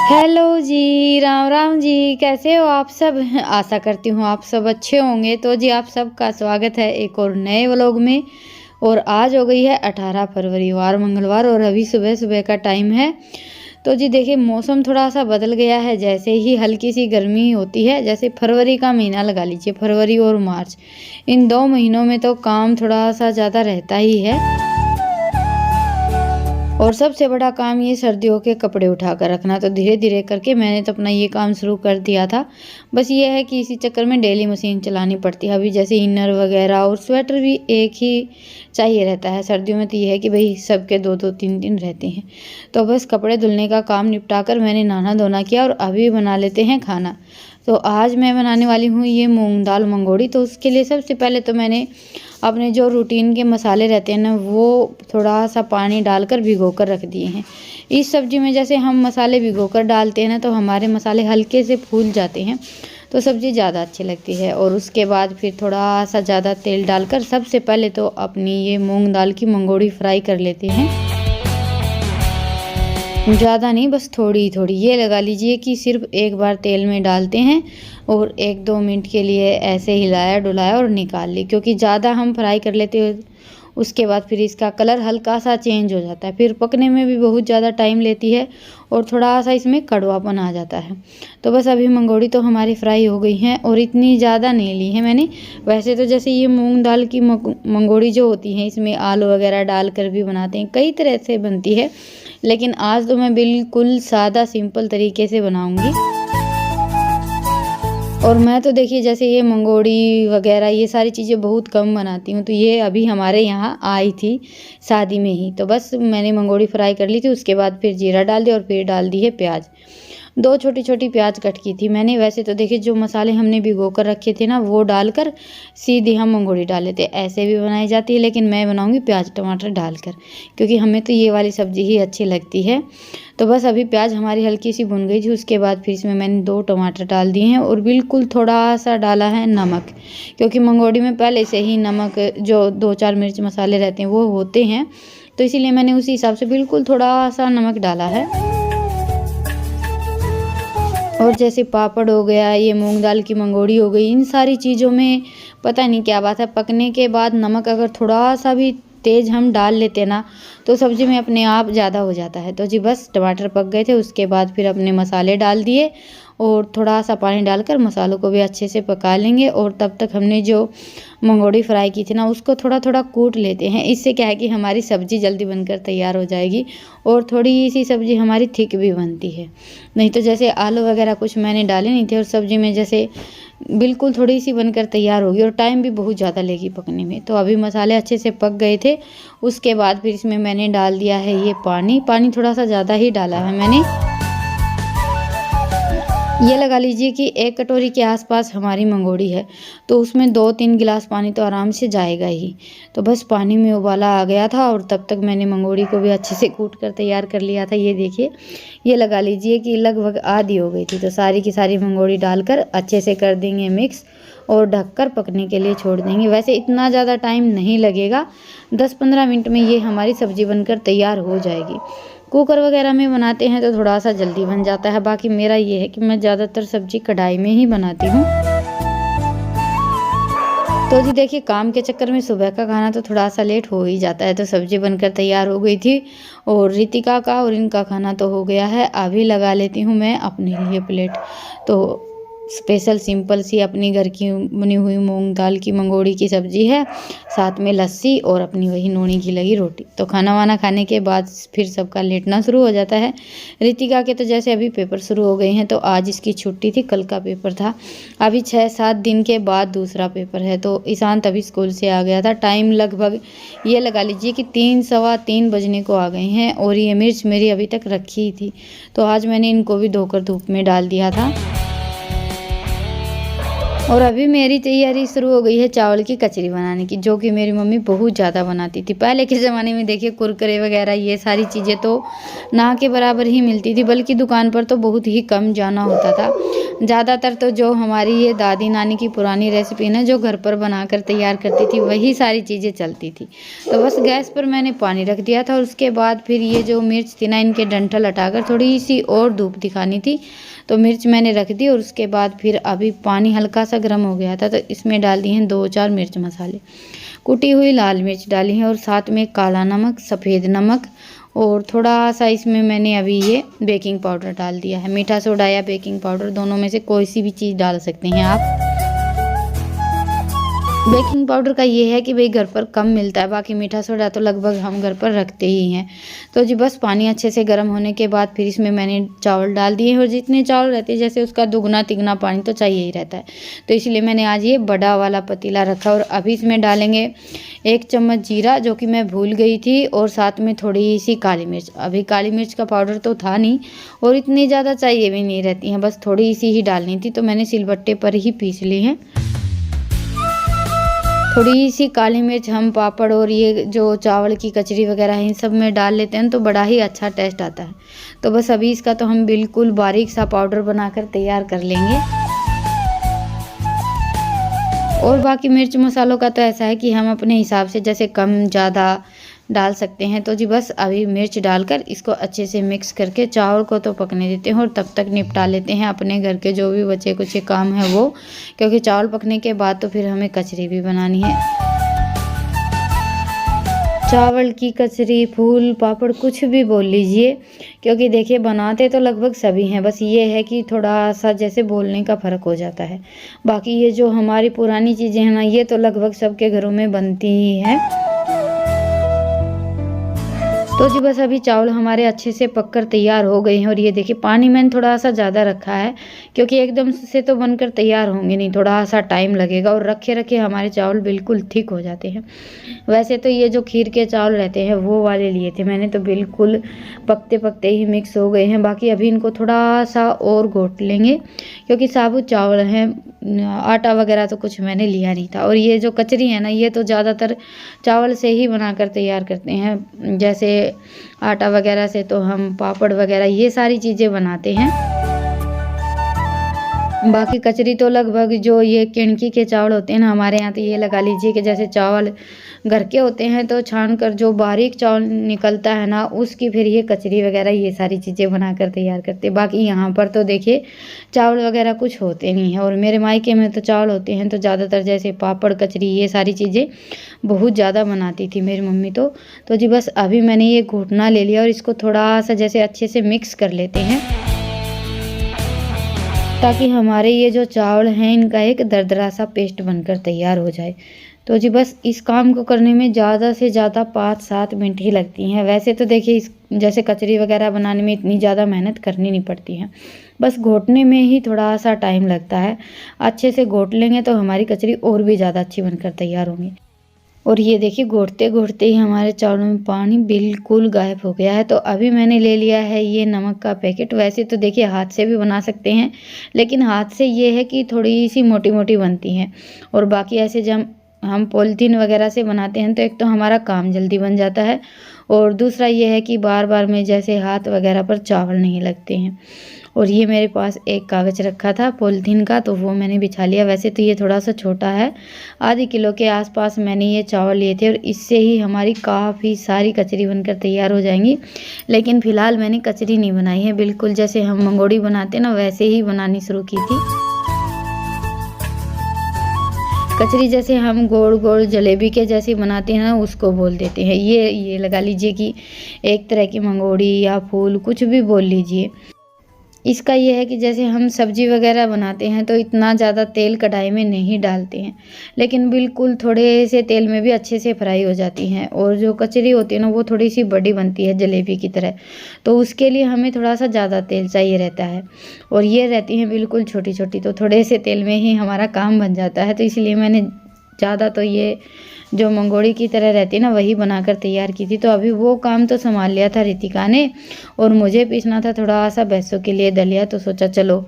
Hello जी, राम राम जी, कैसे हो आप सब? आशा करती हूँ आप सब अच्छे होंगे। तो जी आप सबका स्वागत है एक और नए व्लॉग में। और आज हो गई है 18 फरवरी, वार मंगलवार, और अभी सुबह सुबह का टाइम है। तो जी देखिए मौसम थोड़ा सा बदल गया है, जैसे ही हल्की सी गर्मी होती है, जैसे फरवरी का महीना लगा लीजिए, फरवरी और मार्च, इन 2 महीनों में तो काम थोड़ा सा ज़्यादा रहता ही है। और सबसे बड़ा काम ये सर्दियों के कपड़े उठा कर रखना। तो धीरे धीरे करके मैंने तो अपना ये काम शुरू कर दिया था। बस ये है कि इसी चक्कर में डेली मशीन चलानी पड़ती है। अभी जैसे इनर वगैरह और स्वेटर भी एक ही चाहिए रहता है। सर्दियों में तो ये है कि भाई सबके 2-2 3-3 रहते हैं। तो बस कपड़े धुलने का काम निपटा कर मैंने नहाना धोना किया और अभी बना लेते हैं खाना। तो आज मैं बनाने वाली हूँ ये मूंग दाल मंगोड़ी। तो उसके लिए सबसे पहले तो मैंने अपने जो रूटीन के मसाले रहते हैं ना, वो थोड़ा सा पानी डालकर भिगो कर रख दिए हैं। इस सब्ज़ी में जैसे हम मसाले भिगो कर डालते हैं ना, तो हमारे मसाले हल्के से फूल जाते हैं, तो सब्ज़ी ज़्यादा अच्छी लगती है। और उसके बाद फिर थोड़ा सा ज़्यादा तेल डालकर सबसे पहले तो अपनी ये मूंग दाल की मंगोड़ी फ्राई कर लेते हैं। ज़्यादा नहीं, बस थोड़ी थोड़ी, ये लगा लीजिए कि सिर्फ एक बार तेल में डालते हैं और 1-2 मिनट के लिए ऐसे हिलाया डुलाया और निकाल ली। क्योंकि ज़्यादा हम फ्राई कर लेते हैं उसके बाद फिर इसका कलर हल्का सा चेंज हो जाता है, फिर पकने में भी बहुत ज़्यादा टाइम लेती है और थोड़ा सा इसमें कड़वापन आ जाता है। तो बस अभी मंगोड़ी तो हमारी फ्राई हो गई हैं और इतनी ज़्यादा नहीं ली है मैंने। वैसे तो जैसे ये मूंग दाल की मंगोड़ी जो होती है, इसमें आलू वगैरह डाल कर भी बनाते हैं, कई तरह से बनती है, लेकिन आज तो मैं बिल्कुल सादा सिंपल तरीके से बनाऊंगी। और मैं तो देखिए जैसे ये मंगोड़ी वगैरह ये सारी चीज़ें बहुत कम बनाती हूँ। तो ये अभी हमारे यहाँ आई थी शादी में ही, तो बस मैंने मंगोड़ी फ्राई कर ली थी। उसके बाद फिर जीरा डाल दिया और फिर डाल दी है प्याज। 2 छोटी छोटी प्याज कट की थी मैंने। वैसे तो देखिए जो मसाले हमने भिगो कर रखे थे ना, वो डालकर सीधी हम मंगोड़ी डाल लेते, ऐसे भी बनाई जाती है, लेकिन मैं बनाऊंगी प्याज टमाटर डालकर, क्योंकि हमें तो ये वाली सब्ज़ी ही अच्छी लगती है। तो बस अभी प्याज हमारी हल्की सी भुन गई थी। उसके बाद फिर इसमें मैंने 2 टमाटर डाल दिए हैं और बिल्कुल थोड़ा सा डाला है नमक, क्योंकि मंगोड़ी में पहले से ही नमक, जो 2-4 मिर्च मसाले रहते हैं वो होते हैं, तो इसीलिए मैंने उसी हिसाब से बिल्कुल थोड़ा सा नमक डाला है। और जैसे पापड़ हो गया, ये मूंग दाल की मंगोड़ी हो गई, इन सारी चीज़ों में पता नहीं क्या बात है, पकने के बाद नमक अगर थोड़ा सा भी तेज़ हम डाल लेते ना, तो सब्ज़ी में अपने आप ज़्यादा हो जाता है। तो जी बस टमाटर पक गए थे, उसके बाद फिर अपने मसाले डाल दिए और थोड़ा सा पानी डालकर मसालों को भी अच्छे से पका लेंगे। और तब तक हमने जो मंगोड़ी फ्राई की थी ना, उसको थोड़ा थोड़ा कूट लेते हैं। इससे क्या है कि हमारी सब्ज़ी जल्दी बनकर तैयार हो जाएगी और थोड़ी सी सब्ज़ी हमारी थिक भी बनती है। नहीं तो जैसे आलू वगैरह कुछ मैंने डाले नहीं थे और सब्ज़ी में जैसे बिल्कुल थोड़ी सी बनकर तैयार होगी और टाइम भी बहुत ज़्यादा लेगी पकने में। तो अभी मसाले अच्छे से पक गए थे। उसके बाद फिर इसमें मैंने डाल दिया है ये पानी। पानी थोड़ा सा ज़्यादा ही डाला है मैंने। ये लगा लीजिए कि 1 कटोरी के आसपास हमारी मंगोड़ी है, तो उसमें 2-3 गिलास पानी तो आराम से जाएगा ही। तो बस पानी में उबाला आ गया था और तब तक मैंने मंगोड़ी को भी अच्छे से कूट कर तैयार कर लिया था। ये देखिए, ये लगा लीजिए कि लगभग आधी हो गई थी। तो सारी की सारी मंगोड़ी डालकर अच्छे से कर देंगे मिक्स और ढककर पकने के लिए छोड़ देंगे। वैसे इतना ज़्यादा टाइम नहीं लगेगा, 10-15 मिनट में ये हमारी सब्ज़ी बनकर तैयार हो जाएगी। कुकर वगैरह में बनाते हैं तो थोड़ा सा जल्दी बन जाता है। बाकी मेरा ये है कि मैं ज़्यादातर सब्ज़ी कढ़ाई में ही बनाती हूँ। तो जी देखिए काम के चक्कर में सुबह का खाना तो थोड़ा सा लेट हो ही जाता है। तो सब्ज़ी बनकर तैयार हो गई थी और रितिका का और इनका खाना तो हो गया है। अभी लगा लेती हूँ मैं अपने लिए प्लेट। तो स्पेशल सिंपल सी अपनी घर की बनी हुई मूंग दाल की मंगोड़ी की सब्ज़ी है, साथ में लस्सी और अपनी वही नूनी की लगी रोटी। तो खाना वाना खाने के बाद फिर सबका लेटना शुरू हो जाता है। रितिका के तो जैसे अभी पेपर शुरू हो गए हैं, तो आज इसकी छुट्टी थी, कल का पेपर था। अभी 6-7 दिन के बाद दूसरा पेपर है। तो ईशांत अभी स्कूल से आ गया था। टाइम लगभग ये लगा लीजिए कि 3 सवा 3 बजने को आ गए हैं। और ये मिर्च मेरी अभी तक रखी ही थी, तो आज मैंने इनको भी धोकर धूप में डाल दिया था। और अभी मेरी तैयारी शुरू हो गई है चावल की कचरी बनाने की, जो कि मेरी मम्मी बहुत ज़्यादा बनाती थी। पहले के ज़माने में देखिए कुरकुरे वगैरह ये सारी चीज़ें तो ना के बराबर ही मिलती थी, बल्कि दुकान पर तो बहुत ही कम जाना होता था। ज़्यादातर तो जो हमारी ये दादी नानी की पुरानी रेसिपी ना जो घर पर बनाकर तैयार करती थी वही सारी चीज़ें चलती थी। तो बस गैस पर मैंने पानी रख दिया था और उसके बाद फिर ये जो मिर्च थी ना इनके डंठल हटाकर थोड़ी सी और धूप दिखानी थी, तो मिर्च मैंने रख दी। और उसके बाद फिर अभी पानी हल्का सा गर्म हो गया था तो इसमें डाल दिए हैं 2-4 मिर्च मसाले, कुटी हुई लाल मिर्च डाली है और साथ में काला नमक, सफ़ेद नमक और थोड़ा सा इसमें मैंने अभी ये बेकिंग पाउडर डाल दिया है। मीठा सोडा या बेकिंग पाउडर दोनों में से कोई सी भी चीज़ डाल सकते हैं आप। बेकिंग पाउडर का ये है कि भाई घर पर कम मिलता है, बाकी मीठा सोडा तो लगभग हम घर पर रखते ही हैं। तो जी बस पानी अच्छे से गर्म होने के बाद फिर इसमें मैंने चावल डाल दिए और जितने चावल रहते हैं जैसे उसका दुगना तिगना पानी तो चाहिए ही रहता है, तो इसलिए मैंने आज ये बड़ा वाला पतीला रखा। और अभी इसमें डालेंगे 1 चम्मच जीरा जो कि मैं भूल गई थी, और साथ में थोड़ी सी काली मिर्च। अभी काली मिर्च का पाउडर तो था नहीं और इतनी ज़्यादा चाहिए भी नहीं रहती हैं, बस थोड़ी सी ही डालनी थी, तो मैंने सिलबट्टे पर ही पीस ली हैं। थोड़ी सी काली मिर्च हम पापड़ और ये जो चावल की कचरी वगैरह है इन सब में डाल लेते हैं तो बड़ा ही अच्छा टेस्ट आता है। तो बस अभी इसका तो हम बिल्कुल बारीक सा पाउडर बनाकर तैयार कर लेंगे। और बाकी मिर्च मसालों का तो ऐसा है कि हम अपने हिसाब से जैसे कम ज़्यादा डाल सकते हैं। तो जी बस अभी मिर्च डालकर इसको अच्छे से मिक्स करके चावल को तो पकने देते हैं और तब तक निपटा लेते हैं अपने घर के जो भी बचे कुछ काम है वो, क्योंकि चावल पकने के बाद तो फिर हमें कचरी भी बनानी है। चावल की कचरी, फूल पापड़ कुछ भी बोल लीजिए, क्योंकि देखिए बनाते तो लगभग सभी हैं, बस ये है कि थोड़ा सा जैसे बोलने का फ़र्क हो जाता है। बाकी ये जो हमारी पुरानी चीज़ें हैं ना ये तो लगभग सबके घरों में बनती ही हैं। तो जी बस अभी चावल हमारे अच्छे से पककर तैयार हो गए हैं। और ये देखिए पानी मैंने थोड़ा सा ज़्यादा रखा है, क्योंकि एकदम से तो बनकर तैयार होंगे नहीं, थोड़ा सा टाइम लगेगा और रखे रखे हमारे चावल बिल्कुल थिक हो जाते हैं। वैसे तो ये जो खीर के चावल रहते हैं वो वाले लिए थे मैंने, तो बिल्कुल पकते पकते ही मिक्स हो गए हैं। बाकी अभी इनको थोड़ा सा और घोट लेंगे, क्योंकि साबुत चावल हैं, आटा वगैरह तो कुछ मैंने लिया नहीं था। और ये जो कचरी है ना ये तो ज़्यादातर चावल से ही बनाकर तैयार करते हैं, जैसे आटा वगैरह से तो हम पापड़ वगैरह ये सारी चीज़ें बनाते हैं। बाकी कचरी तो लगभग जो ये किणकी के चावल होते हैं ना हमारे यहाँ, तो ये लगा लीजिए कि जैसे चावल घर के होते हैं तो छान कर जो बारीक चावल निकलता है ना उसकी फिर ये कचरी वगैरह ये सारी चीज़ें बनाकर तैयार करते हैं। बाकी यहाँ पर तो देखिए चावल वगैरह कुछ होते नहीं हैं, और मेरे मायके में तो चावल होते हैं, तो ज़्यादातर जैसे पापड़ कचरी ये सारी चीज़ें बहुत ज़्यादा बनाती थी मेरी मम्मी तो जी बस अभी मैंने ये घोटना ले लिया और इसको थोड़ा सा जैसे अच्छे से मिक्स कर लेते हैं, ताकि हमारे ये जो चावल हैं इनका एक दरदरा सा पेस्ट बनकर तैयार हो जाए। तो जी बस इस काम को करने में ज़्यादा से ज़्यादा 5-7 मिनट ही लगती हैं। वैसे तो देखिए इस जैसे कचरी वगैरह बनाने में इतनी ज़्यादा मेहनत करनी नहीं पड़ती है, बस घोटने में ही थोड़ा सा टाइम लगता है। अच्छे से घोट लेंगे तो हमारी कचरी और भी ज़्यादा अच्छी बनकर तैयार होंगी। और ये देखिए घोटते घोटते ही हमारे चावलों में पानी बिल्कुल गायब हो गया है। तो अभी मैंने ले लिया है ये नमक का पैकेट। वैसे तो देखिए हाथ से भी बना सकते हैं, लेकिन हाथ से ये है कि थोड़ी सी मोटी मोटी बनती हैं, और बाकी ऐसे जब हम पॉलीथीन वगैरह से बनाते हैं तो एक तो हमारा काम जल्दी बन जाता है, और दूसरा ये है कि बार बार में जैसे हाथ वगैरह पर चावल नहीं लगते हैं। और ये मेरे पास एक कागज़ रखा था पॉलीथीन का, तो वो मैंने बिछा लिया। वैसे तो ये थोड़ा सा छोटा है, आधे किलो के आसपास मैंने ये चावल लिए थे, और इससे ही हमारी काफ़ी सारी कचरी बनकर तैयार हो जाएंगी। लेकिन फ़िलहाल मैंने कचरी नहीं बनाई है, बिल्कुल जैसे हम मंगोड़ी बनाते हैं ना वैसे ही बनानी शुरू की थी। कचरी जैसे हम गोल गोल जलेबी के जैसे बनाते हैं ना उसको बोल देते हैं। ये लगा लीजिए कि एक तरह की मंगोड़ी या फूल कुछ भी बोल लीजिए। इसका ये है कि जैसे हम सब्जी वगैरह बनाते हैं तो इतना ज़्यादा तेल कढ़ाई में नहीं डालते हैं, लेकिन बिल्कुल थोड़े से तेल में भी अच्छे से फ्राई हो जाती हैं। और जो कचरी होती है ना वो थोड़ी सी बड़ी बनती है जलेबी की तरह, तो उसके लिए हमें थोड़ा सा ज़्यादा तेल चाहिए रहता है, और ये रहती हैं बिल्कुल छोटी छोटी, तो थोड़े से तेल में ही हमारा काम बन जाता है। तो इसलिए मैंने ज़्यादा तो ये जो मंगोड़ी की तरह रहती है ना, वही बनाकर तैयार की थी। तो अभी वो काम तो संभाल लिया था रितिका ने, और मुझे पीसना था थोड़ा सा भैंसों के लिए दलिया। तो सोचा चलो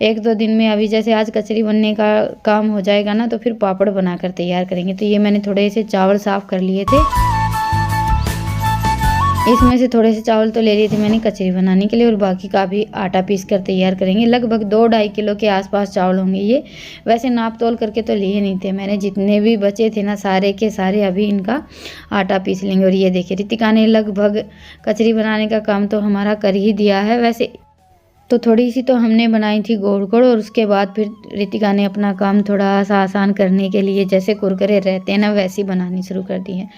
1-2 दिन में, अभी जैसे आज कचरी बनने का काम हो जाएगा ना, तो फिर पापड़ बनाकर तैयार करेंगे। तो ये मैंने थोड़े से चावल साफ़ कर लिए थे, इसमें से थोड़े से चावल तो ले लिए थे मैंने कचरी बनाने के लिए, और बाकी का भी आटा पीस कर तैयार करेंगे। लगभग 2-2.5 किलो के आसपास चावल होंगे ये। वैसे नाप तोल करके तो लिए नहीं थे मैंने, जितने भी बचे थे ना सारे के सारे अभी इनका आटा पीस लेंगे। और ये देखिए रितिका ने लगभग कचरी बनाने का काम तो हमारा कर ही दिया है। वैसे तो थोड़ी सी तो हमने बनाई थी गोल गोल, और उसके बाद फिर रितिका ने अपना काम थोड़ा सा आसान करने के लिए जैसे कुरकुरे रहते हैं ना, वैसी बनानी शुरू कर दी है।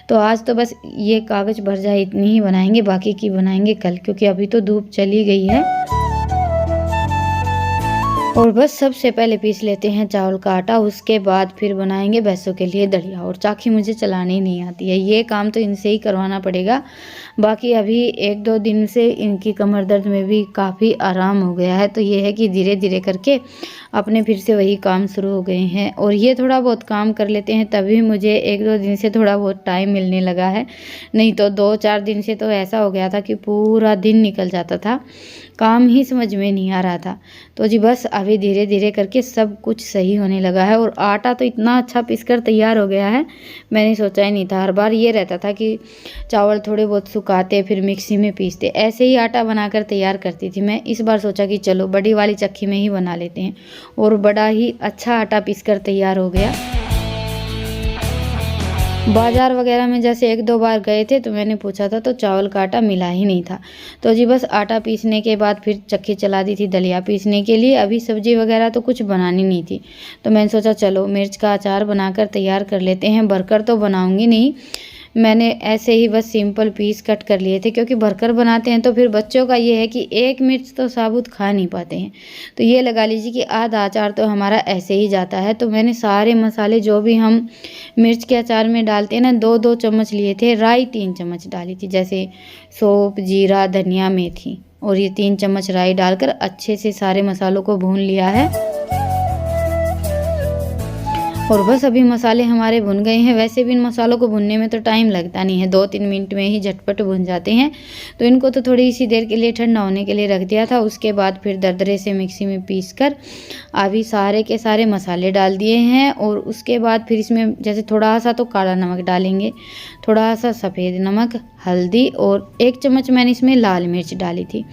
तो आज तो बस ये कागज़ भर जाए इतनी ही बनाएंगे, बाकी की बनाएंगे कल, क्योंकि अभी तो धूप चली गई है। और बस सबसे पहले पीस लेते हैं चावल का आटा, उसके बाद फिर बनाएंगे भैंसों के लिए दलिया। और चाकी मुझे चलानी नहीं आती है, ये काम तो इनसे ही करवाना पड़ेगा। बाकी अभी 1-2 दिन से इनकी कमर दर्द में भी काफ़ी आराम हो गया है। तो ये है कि धीरे धीरे करके अपने फिर से वही काम शुरू हो गए हैं, और ये थोड़ा बहुत काम कर लेते हैं तभी मुझे 1-2 दिन से थोड़ा बहुत टाइम मिलने लगा है। नहीं तो 2-4 दिन से तो ऐसा हो गया था कि पूरा दिन निकल जाता था, काम ही समझ में नहीं आ रहा था। तो जी बस अभी धीरे धीरे करके सब कुछ सही होने लगा है, और आटा तो इतना अच्छा पीसकर तैयार हो गया है, मैंने सोचा ही नहीं था। हर बार ये रहता था कि चावल थोड़े बहुत सुखाते फिर मिक्सी में पीसते, ऐसे ही आटा बनाकर तैयार करती थी मैं। इस बार सोचा कि चलो बड़ी वाली चक्की में ही बना लेते हैं, और बड़ा ही अच्छा आटा पीसकर तैयार हो गया। बाज़ार वगैरह में जैसे 1-2 बार गए थे तो मैंने पूछा था, तो चावल का आटा मिला ही नहीं था। तो जी बस आटा पीसने के बाद फिर चक्की चला दी थी दलिया पीसने के लिए। अभी सब्ज़ी वगैरह तो कुछ बनानी नहीं थी, तो मैंने सोचा चलो मिर्च का अचार बनाकर तैयार कर लेते हैं। भरकर तो बनाऊंगी नहीं, मैंने ऐसे ही बस सिंपल पीस कट कर लिए थे, क्योंकि भरकर बनाते हैं तो फिर बच्चों का ये है कि एक मिर्च तो साबुत खा नहीं पाते हैं। तो ये लगा लीजिए कि आधा अचार तो हमारा ऐसे ही जाता है। तो मैंने सारे मसाले जो भी हम मिर्च के अचार में डालते हैं ना, 2-2 चम्मच लिए थे। राई 3 चम्मच डाली थी, जैसे सौंफ, जीरा, धनिया, मेथी, और ये 3 चम्मच राई डालकर अच्छे से सारे मसालों को भून लिया है। और बस अभी मसाले हमारे भुन गए हैं। वैसे भी इन मसालों को भुनने में तो टाइम लगता नहीं है, 2-3 मिनट में ही झटपट भुन जाते हैं। तो इनको तो थोड़ी सी देर के लिए ठंडा होने के लिए रख दिया था। उसके बाद फिर दरदरे से मिक्सी में पीसकर अभी सारे के सारे मसाले डाल दिए हैं। और उसके बाद फिर इसमें जैसे थोड़ा सा तो काला नमक डालेंगे, थोड़ा सा सफ़ेद नमक, हल्दी, और 1 चम्मच मैंने इसमें लाल मिर्च डाली थी,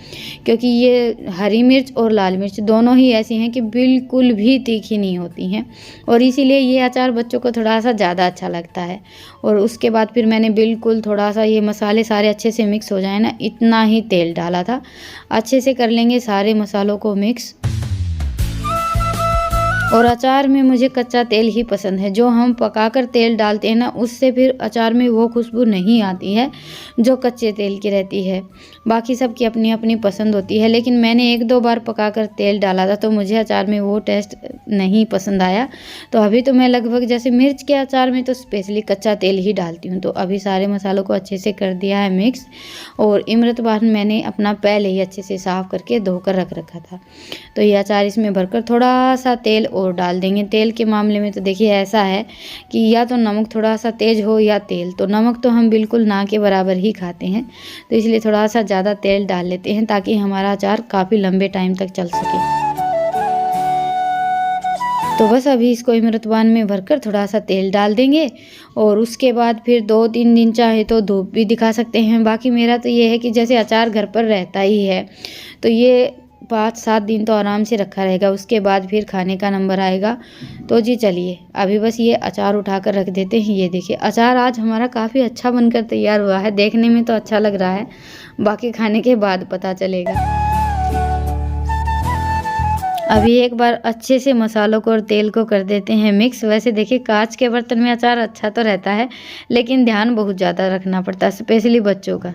क्योंकि ये हरी मिर्च और लाल मिर्च दोनों ही ऐसी हैं कि बिल्कुल भी तीखी नहीं होती हैं, और इसीलिए ये अचार बच्चों को थोड़ा सा ज़्यादा अच्छा लगता है। और उसके बाद फिर मैंने बिल्कुल थोड़ा सा ये मसाले सारे अच्छे से मिक्स हो जाए ना, इतना ही तेल डाला था। अच्छे से कर लेंगे सारे मसालों को मिक्स। और अचार में मुझे कच्चा तेल ही पसंद है। जो हम पकाकर तेल डालते हैं ना, उससे फिर अचार में वो खुशबू नहीं आती है जो कच्चे तेल की रहती है। बाकी सबकी अपनी अपनी पसंद होती है, लेकिन मैंने 1-2 बार पकाकर तेल डाला था तो मुझे अचार में वो टेस्ट नहीं पसंद आया। तो अभी तो मैं लगभग जैसे मिर्च के अचार में तो स्पेशली कच्चा तेल ही डालती हूँ। तो अभी सारे मसालों को अच्छे से कर दिया है मिक्स। और इमरतबान मैंने अपना पहले ही अच्छे से साफ़ करके धोकर रख रखा था। तो ये अचार इसमें भरकर थोड़ा सा तेल और डाल देंगे। तेल के मामले में तो देखिए ऐसा है कि या तो नमक थोड़ा सा तेज़ हो या तेल, तो नमक तो हम बिल्कुल ना के बराबर ही खाते हैं, तो इसलिए थोड़ा सा ज़्यादा तेल डाल लेते हैं ताकि हमारा अचार काफ़ी लंबे टाइम तक चल सके। तो बस अभी इसको इमरतबान में भरकर थोड़ा सा तेल डाल देंगे, और उसके बाद फिर 2-3 दिन चाहे तो धूप भी दिखा सकते हैं। बाकी मेरा तो ये है कि जैसे अचार घर पर रहता ही है, तो ये 5-7 दिन तो आराम से रखा रहेगा, उसके बाद फिर खाने का नंबर आएगा। तो जी चलिए अभी बस ये अचार उठाकर रख देते हैं। ये देखिए अचार आज हमारा काफ़ी अच्छा बनकर तैयार हुआ है। देखने में तो अच्छा लग रहा है, बाकी खाने के बाद पता चलेगा। अभी एक बार अच्छे से मसालों को और तेल को कर देते हैं मिक्स। वैसे देखिए कांच के बर्तन में अचार अच्छा तो रहता है, लेकिन ध्यान बहुत ज़्यादा रखना पड़ता है, स्पेशली बच्चों का।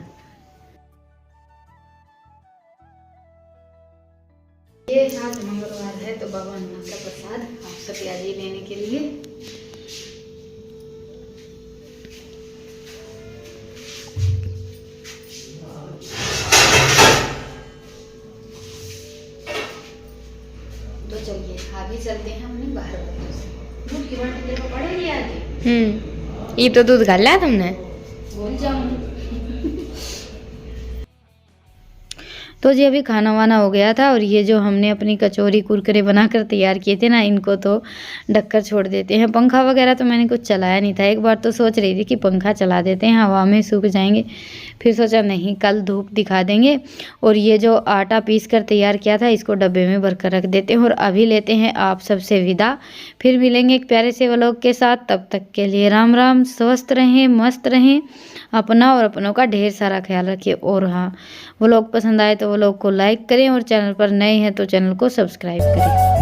ये आज मंगलवार है तो बाबा हनुमान का प्रसाद आप सब प्याजी लेने के लिए। तो चलिए आगे चलते हैं अपने बाहर बच्चों से। दूध की बाल्टी देखो पड़ेगी आगे। ये तो दूध गाल लिया तुमने। तो जी अभी खाना वाना हो गया था और ये जो हमने अपनी कचौरी कुरकुरे बनाकर तैयार किए थे ना, इनको तो ढककर छोड़ देते हैं। पंखा वगैरह तो मैंने कुछ चलाया नहीं था। एक बार तो सोच रही थी कि पंखा चला देते हैं, हवा में सूख जाएंगे, फिर सोचा नहीं, कल धूप दिखा देंगे। और ये जो आटा पीस कर तैयार किया था, इसको डब्बे में भर कर रख देते हैं। और अभी लेते हैं आप सबसे विदा, फिर मिलेंगे एक प्यारे से व्लॉग के साथ। तब तक के लिए राम राम, स्वस्थ रहें, मस्त रहें, अपना और अपनों का ढेर सारा ख्याल रखिए। और हाँ, व्लॉग पसंद आए तो व्लॉग को लाइक करें और चैनल पर नए हैं तो चैनल को सब्सक्राइब करें।